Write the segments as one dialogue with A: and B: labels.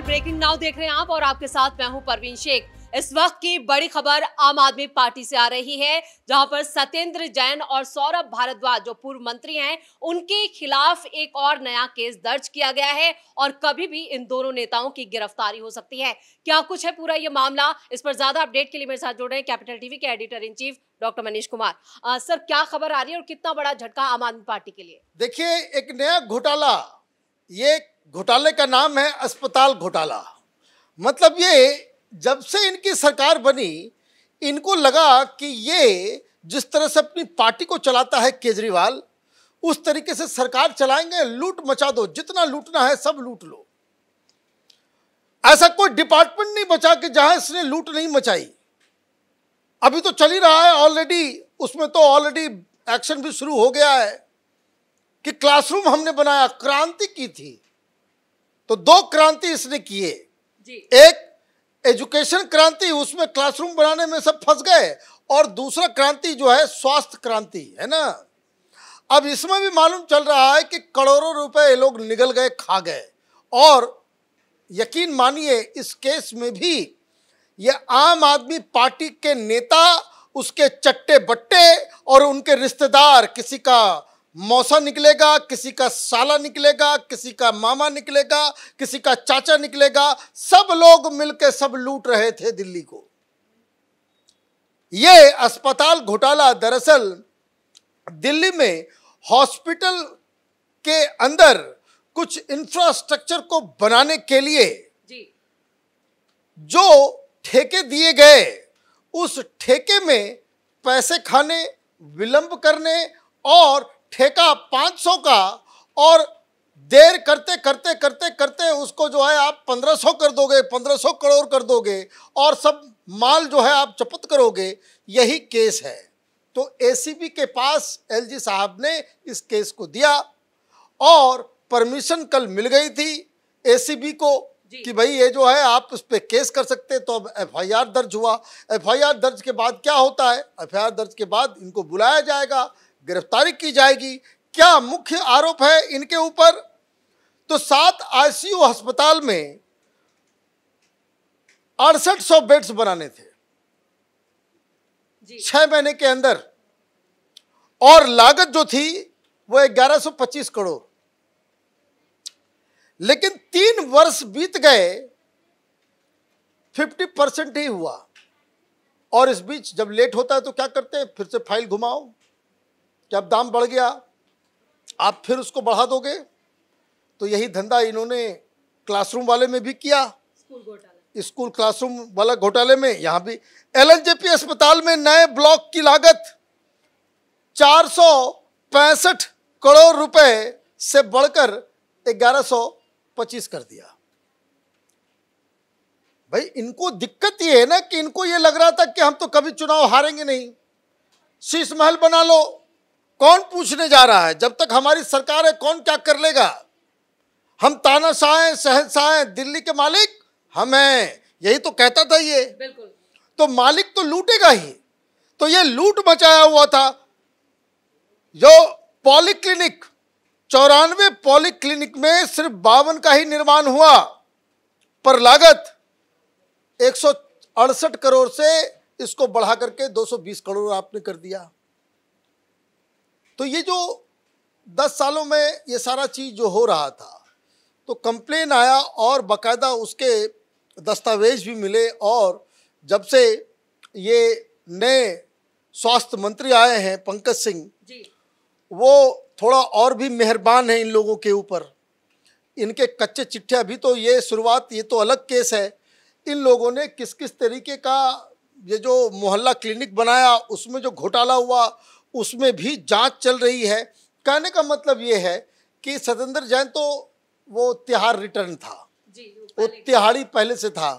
A: Breaking now देख रहे हैं आप और आपके साथ मैं हूं परवीन शेख। इस वक्त की बड़ी खबर आम आदमी पार्टी से आ रही है, जहां पर सत्येंद्र जैन और सौरभ भारद्वाज जो पूर्व मंत्री हैं, उनके खिलाफ एक और नया केस दर्ज किया गया है और कभी भी इन दोनों नेताओं की गिरफ्तारी हो सकती है। क्या कुछ है पूरा ये मामला, इस पर ज्यादा अपडेट के लिए मेरे साथ जुड़ रहे हैं कैपिटल टीवी के editor in chief doctor Manish Kumar. Sir, क्या खबर आ रही है और कितना बड़ा झटका आम आदमी पार्टी के लिए?
B: देखिए, एक नया घोटाला, ये घोटाले का नाम है अस्पताल घोटाला। मतलब ये जब से इनकी सरकार बनी, इनको लगा कि ये जिस तरह से अपनी पार्टी को चलाता है केजरीवाल, उस तरीके से सरकार चलाएंगे। लूट मचा दो, जितना लूटना है सब लूट लो। ऐसा कोई डिपार्टमेंट नहीं बचा कि जहां इसने लूट नहीं मचाई। अभी तो चल ही रहा है ऑलरेडी, उसमें तो ऑलरेडी एक्शन भी शुरू हो गया है कि क्लासरूम हमने बनाया, क्रांति की थी। तो दो क्रांति इसने किए, एक एजुकेशन क्रांति, उसमें क्लासरूम बनाने में सब फंस गए, और दूसरा क्रांति जो है स्वास्थ्य क्रांति है ना। अब इसमें भी मालूम चल रहा है कि करोड़ों रुपए ये लोग निगल गए, खा गए। और यकीन मानिए, इस केस में भी ये आम आदमी पार्टी के नेता, उसके चट्टे बट्टे और उनके रिश्तेदार, किसी का मौसा निकलेगा, किसी का साला निकलेगा, किसी का मामा निकलेगा, किसी का चाचा निकलेगा, सब लोग मिलकर सब लूट रहे थे दिल्ली को। ये अस्पताल घोटाला दरअसल दिल्ली में हॉस्पिटल के अंदर कुछ इंफ्रास्ट्रक्चर को बनाने के लिए जो ठेके दिए गए, उस ठेके में पैसे खाने, विलंब करने और ठेका 500 का, और देर करते करते करते करते उसको जो है आप 1500 कर दोगे, 1500 करोड़ कर दोगे, और सब माल जो है आप जब्त करोगे। यही केस है। तो एसीबी के पास एलजी साहब ने इस केस को दिया और परमिशन कल मिल गई थी एसीबी को कि भाई ये जो है आप उस पर केस कर सकते। तो अब एफआईआर दर्ज हुआ। एफआईआर दर्ज के बाद क्या होता है? एफआईआर दर्ज के बाद इनको बुलाया जाएगा, गिरफ्तारी की जाएगी। क्या मुख्य आरोप है इनके ऊपर? तो 7 आईसीयू अस्पताल में 6800 बेड्स बनाने थे 6 महीने के अंदर, और लागत जो थी वो 1125 करोड़। लेकिन 3 वर्ष बीत गए, 50% ही हुआ। और इस बीच जब लेट होता है तो क्या करते हैं? फिर से फाइल घुमाओ कि अब दाम बढ़ गया, आप फिर उसको बढ़ा दोगे। तो यही धंधा इन्होंने क्लासरूम वाले में भी किया, स्कूल क्लासरूम वाला घोटाले में। यहां भी एलएनजेपी अस्पताल में नए ब्लॉक की लागत 465 करोड़ रुपए से बढ़कर 1125 कर दिया। भाई, इनको दिक्कत ये है ना कि इनको ये लग रहा था कि हम तो कभी चुनाव हारेंगे नहीं, शीश महल बना लो, कौन पूछने जा रहा है? जब तक हमारी सरकार है कौन क्या कर लेगा? हम तानाशाह हैं, शहंशाह हैं, दिल्ली के मालिक हम हैं, यही तो कहता था ये।
A: बिल्कुल।
B: तो मालिक तो लूटेगा ही। तो ये लूट मचाया हुआ था। जो पॉलीक्लिनिक, 94 पॉलीक्लिनिक में सिर्फ 52 का ही निर्माण हुआ, पर लागत 168 करोड़ से इसको बढ़ा करके 220 करोड़ आपने कर दिया। तो ये जो 10 सालों में ये सारा चीज जो हो रहा था, तो कंप्लेन आया और बाकायदा उसके दस्तावेज भी मिले। और जब से ये नए स्वास्थ्य मंत्री आए हैं पंकज सिंह जी, वो थोड़ा और भी मेहरबान है इन लोगों के ऊपर। इनके कच्चे चिट्ठे, अभी तो ये शुरुआत, ये तो अलग केस है। इन लोगों ने किस किस तरीके का ये जो मोहल्ला क्लिनिक बनाया, उसमें जो घोटाला हुआ, उसमें भी जांच चल रही है। कहने का मतलब ये है कि सत्येंद्र जैन तो वो तिहाड़ रिटर्न था जी, वो तिहाड़ी पहले से था।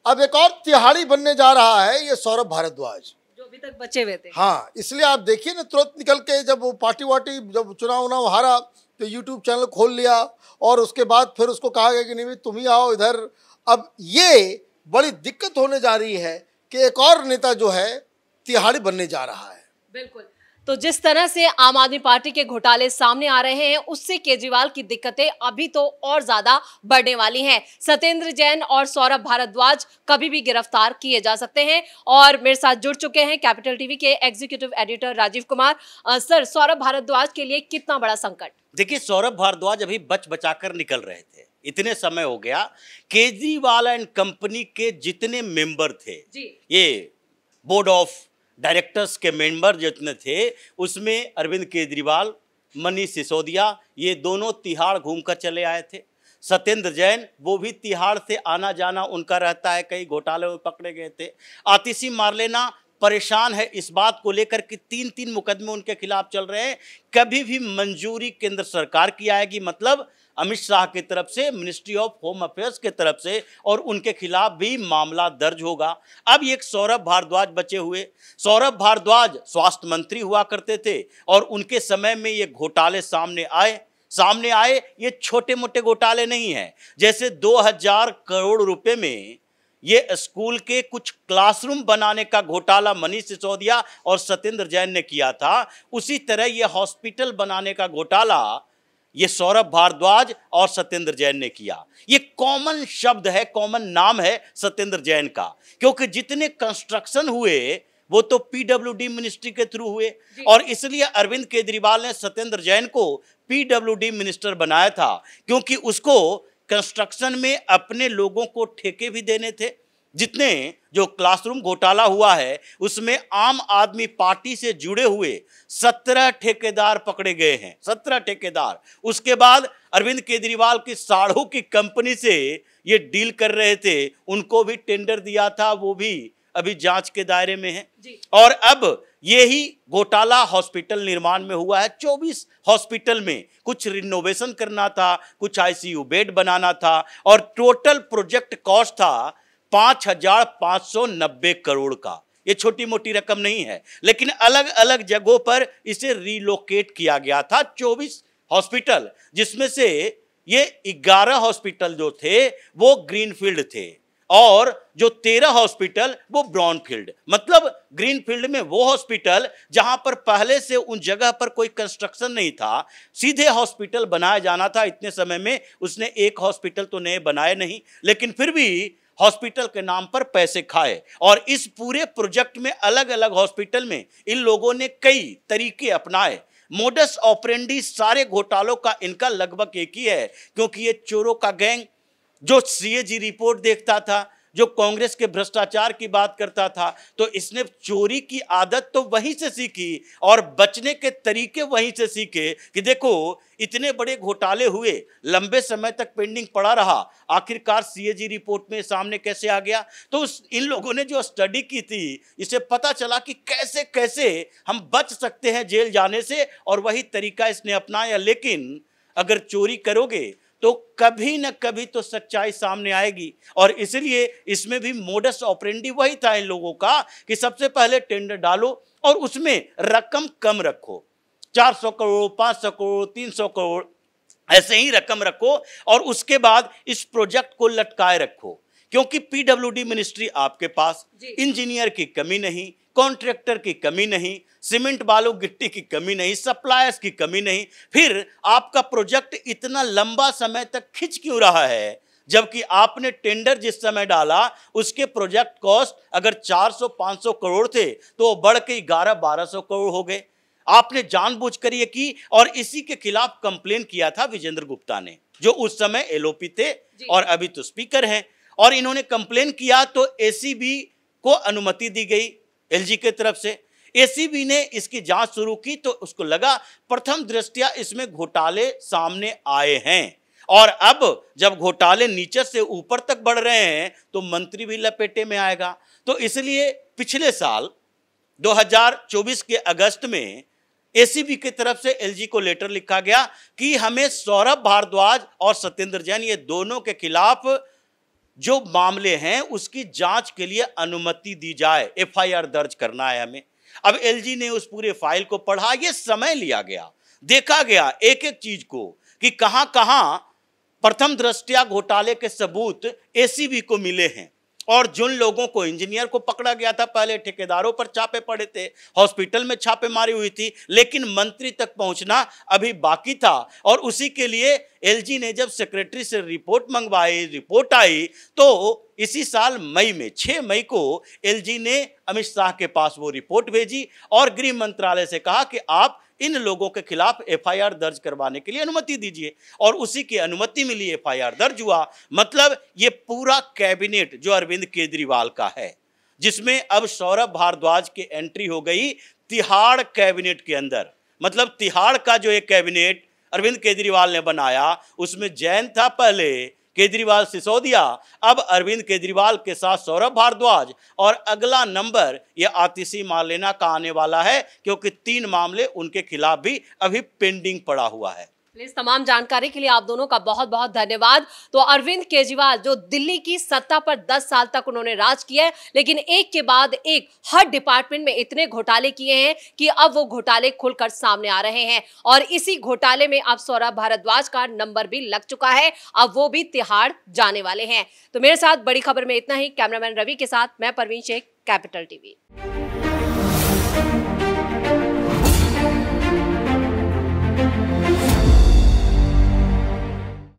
B: अब एक और तिहाड़ी बनने जा रहा है ये सौरभ भारद्वाज,
A: जो अभी तक बचे हुए थे।
B: हाँ, इसलिए आप देखिए ना, तुरंत निकल के जब वो पार्टी वार्टी, जब चुनाव हारा, तो यूट्यूब चैनल खोल लिया, और उसके बाद फिर उसको कहा गया कि नहीं तुम ही आओ इधर। अब ये बड़ी दिक्कत होने जा रही है कि एक और नेता जो है तिहाड़ी बनने जा रहा है।
A: बिल्कुल। तो जिस तरह से आम आदमी पार्टी के घोटाले सामने आ रहे हैं, उससे केजरीवाल की दिक्कतें अभी तो और ज्यादा बढ़ने वाली हैं। सत्येंद्र जैन और सौरभ भारद्वाज कभी भी गिरफ्तार किए जा सकते हैं। और मेरे साथ जुड़ चुके हैं कैपिटल टीवी के executive editor Rajeev Kumar. Sir, Saurabh Bhardwaj के लिए कितना बड़ा संकट?
C: देखिए, सौरभ भारद्वाज अभी बच बचाकर निकल रहे थे, इतने समय हो गया। केजरीवाल एंड कंपनी के जितने मेंबर थे जी, ये बोर्ड ऑफ डायरेक्टर्स के मेंबर जितने थे, उसमें अरविंद केजरीवाल, मनीष सिसोदिया, ये दोनों तिहाड़ घूमकर चले आए थे। सत्येंद्र जैन, वो भी तिहाड़ से आना जाना उनका रहता है, कई घोटाले में पकड़े गए थे। आतिशी मार्लेना परेशान है इस बात को लेकर कि 3-3 मुकदमे उनके खिलाफ चल रहे हैं। कभी भी मंजूरी केंद्र सरकार की आएगी, मतलब अमित शाह की तरफ से, मिनिस्ट्री ऑफ होम अफेयर्स की तरफ से, और उनके खिलाफ भी मामला दर्ज होगा। अब एक सौरभ भारद्वाज बचे हुए। सौरभ भारद्वाज स्वास्थ्य मंत्री हुआ करते थे और उनके समय में ये घोटाले सामने आए। ये छोटे मोटे घोटाले नहीं हैं। जैसे 2000 करोड़ रुपए में ये स्कूल के कुछ क्लासरूम बनाने का घोटाला मनीष सिसोदिया और सत्येंद्र जैन ने किया था, उसी तरह ये हॉस्पिटल बनाने का घोटाला ये सौरभ भारद्वाज और सत्येंद्र जैन ने किया। ये कॉमन शब्द है, कॉमन नाम है सत्येंद्र जैन का, क्योंकि जितने कंस्ट्रक्शन हुए वो तो पीडब्ल्यूडी मिनिस्ट्री के थ्रू हुए, और इसलिए अरविंद केजरीवाल ने सत्येंद्र जैन को पीडब्ल्यूडी मिनिस्टर बनाया था, क्योंकि उसको कंस्ट्रक्शन में अपने लोगों को ठेके भी देने थे। जितने जो क्लासरूम घोटाला हुआ है उसमें आम आदमी पार्टी से जुड़े हुए 17 ठेकेदार पकड़े गए हैं, 17 ठेकेदार। उसके बाद अरविंद केजरीवाल की साड़ू की कंपनी से ये डील कर रहे थे, उनको भी टेंडर दिया था, वो भी अभी जांच के दायरे में है। और अब यही घोटाला हॉस्पिटल निर्माण में हुआ है। 24 हॉस्पिटल में कुछ रिनोवेशन करना था, कुछ आईसीयू बेड बनाना था, और टोटल प्रोजेक्ट कॉस्ट था 5590 करोड़ का। ये छोटी मोटी रकम नहीं है, लेकिन अलग अलग जगहों पर इसे रिलोकेट किया गया था। 24 हॉस्पिटल, जिसमें से ये 11 हॉस्पिटल जो थे वो ग्रीनफील्ड थे, और जो 13 हॉस्पिटल वो ब्राउनफील्ड। मतलब ग्रीनफील्ड में वो हॉस्पिटल जहां पर पहले से उन जगह पर कोई कंस्ट्रक्शन नहीं था, सीधे हॉस्पिटल बनाया जाना था। इतने समय में उसने एक हॉस्पिटल तो नए बनाए नहीं, लेकिन फिर भी हॉस्पिटल के नाम पर पैसे खाए। और इस पूरे प्रोजेक्ट में अलग अलग हॉस्पिटल में इन लोगों ने कई तरीके अपनाए। मोडस ऑपरेंडी सारे घोटालों का इनका लगभग एक ही है, क्योंकि ये चोरों का गैंग जो सीएजी रिपोर्ट देखता था, जो कांग्रेस के भ्रष्टाचार की बात करता था, तो इसने चोरी की आदत तो वहीं से सीखी और बचने के तरीके वहीं से सीखे कि देखो इतने बड़े घोटाले हुए, लंबे समय तक पेंडिंग पड़ा रहा, आखिरकार सीएजी रिपोर्ट में सामने कैसे आ गया। तो इन लोगों ने जो स्टडी की थी, इसे पता चला कि कैसे कैसे हम बच सकते हैं जेल जाने से, और वही तरीका इसने अपनाया। लेकिन अगर चोरी करोगे तो कभी न कभी तो सच्चाई सामने आएगी, और इसलिए इसमें भी मोडस ऑपरेंडी वही था इन लोगों का कि सबसे पहले टेंडर डालो और उसमें रकम कम रखो, 400 करोड़, 500 करोड़, 300 करोड़, ऐसे ही रकम रखो, और उसके बाद इस प्रोजेक्ट को लटकाए रखो। क्योंकि पीडब्ल्यूडी मिनिस्ट्री आपके पास, इंजीनियर की कमी नहीं, कॉन्ट्रैक्टर की कमी नहीं, सीमेंट बालू गिट्टी की कमी नहीं, सप्लायर्स की कमी नहीं, फिर आपका प्रोजेक्ट इतना लंबा समय तक खिंच क्यों रहा है? जबकि आपने टेंडर जिस समय डाला उसके प्रोजेक्ट कॉस्ट अगर 400-500 करोड़ थे तो वो बढ़ के 1100-1200 करोड़ हो गए। आपने जानबूझकर ये की, और इसी के खिलाफ कंप्लेन किया था विजेंद्र गुप्ता ने, जो उस समय एलओपी थे और अभी तो स्पीकर हैं। और इन्होंने कंप्लेन किया तो एसीबी को अनुमति दी गई एलजी के तरफ से। एसीबी ने इसकी जांच शुरू की तो उसको लगा प्रथम दृष्टया इसमें घोटाले सामने आए हैं, और अब जब घोटाले नीचे से ऊपर तक बढ़ रहे हैं तो मंत्री भी लपेटे में आएगा। तो इसलिए पिछले साल 2024 के अगस्त में एसीबी की तरफ से एलजी को लेटर लिखा गया कि हमें सौरभ भारद्वाज और सत्येंद्र जैन, ये दोनों के खिलाफ जो मामले हैं उसकी जांच के लिए अनुमति दी जाए, एफआईआर दर्ज करना है हमें। अब एलजी ने उस पूरे फाइल को पढ़ा, ये समय लिया गया, देखा गया एक एक चीज को कि कहां कहां प्रथम दृष्टया घोटाले के सबूत एसीबी को मिले हैं, और जिन लोगों को, इंजीनियर को पकड़ा गया था, पहले ठेकेदारों पर छापे पड़े थे, हॉस्पिटल में छापेमारी हुई थी, लेकिन मंत्री तक पहुंचना अभी बाकी था। और उसी के लिए एलजी ने जब सेक्रेटरी से रिपोर्ट मंगवाई, रिपोर्ट आई, तो इसी साल मई में 6 मई को एलजी ने अमित शाह के पास वो रिपोर्ट भेजी और गृह मंत्रालय से कहा कि आप इन लोगों के खिलाफ एफआईआर दर्ज करवाने के लिए अनुमति दीजिए। और उसी की अनुमति मिली, एफआईआर दर्ज हुआ। मतलब ये पूरा कैबिनेट जो अरविंद केजरीवाल का है, जिसमें अब सौरभ भारद्वाज की एंट्री हो गई तिहाड़ कैबिनेट के अंदर। मतलब तिहाड़ का जो एक कैबिनेट अरविंद केजरीवाल ने बनाया, उसमें जैन था पहले, केजरीवाल सिसोदिया, अब अरविंद केजरीवाल के साथ सौरभ भारद्वाज, और अगला नंबर ये आतिशी मार्लेना का आने वाला है, क्योंकि 3 मामले उनके खिलाफ भी अभी पेंडिंग पड़ा हुआ है।
A: इस तमाम जानकारी के लिए आप दोनों का बहुत बहुत धन्यवाद। तो अरविंद केजरीवाल जो दिल्ली की सत्ता पर 10 साल तक उन्होंने राज किया है, लेकिन एक के बाद एक हर डिपार्टमेंट में इतने घोटाले किए हैं कि अब वो घोटाले खुलकर सामने आ रहे हैं। और इसी घोटाले में अब सौरभ भारद्वाज का नंबर भी लग चुका है, अब वो भी तिहाड़ जाने वाले हैं। तो मेरे साथ बड़ी खबर में इतना ही। कैमरामैन रवि के साथ मैं परवीन शेख, कैपिटल टीवी।